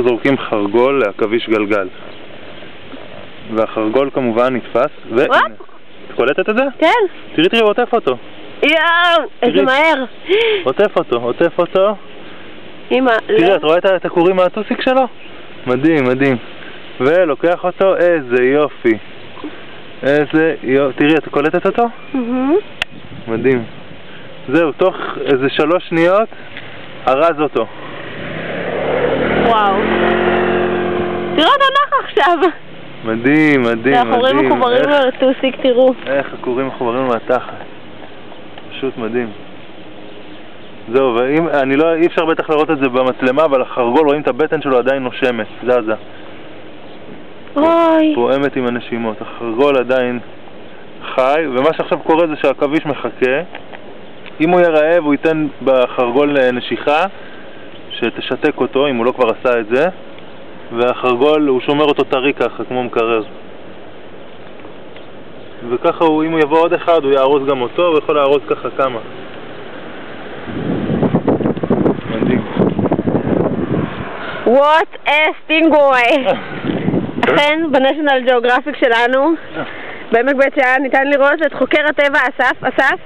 זורקים חרגול לעכביש גלגל. והחרגול כמובן נתפס, והנה, את קולטת את זה? כן. תראי, הוא עוטף אותו. יאו, איזה מהר. עוטף אותו. אמא, תראי, את רואה את הכורים מהטוסיק שלו? מדהים, מדהים. ולוקח אותו, איזה יופי. תראי, את קולטת אותו? מדהים. זהו, תוך איזה 3 שניות, ארז אותו. וואו. תראו אותו נח עכשיו. מדהים, מדהים, מדהים. החורים מחוברים לטוסיק, תראו. איך הכורים מחוברים מהתחת. פשוט מדהים. זהו, אי אפשר בטח לראות את זה במצלמה, אבל החרגול רואים את הבטן שלו עדיין נושמת, זזה. אוי. פועמת עם הנשימות. החרגול עדיין חי, ומה שעכשיו קורה זה שהעכביש מחכה. אם הוא יהיה רעב, הוא ייתן בחרגול נשיכה שתשתק אותו, אם הוא לא כבר עשה את זה. והחרגול, הוא שומר אותו טרי ככה, כמו מקרר. וככה אם הוא יבוא עוד אחד, הוא יארוז גם אותו, הוא יכול לארוז ככה כמה. מדהים. What a stingray. לכן, בנשיונל ג'אוגרפיק שלנו, בעמק בית שאן, ניתן לראות את חוקר הטבע אסף.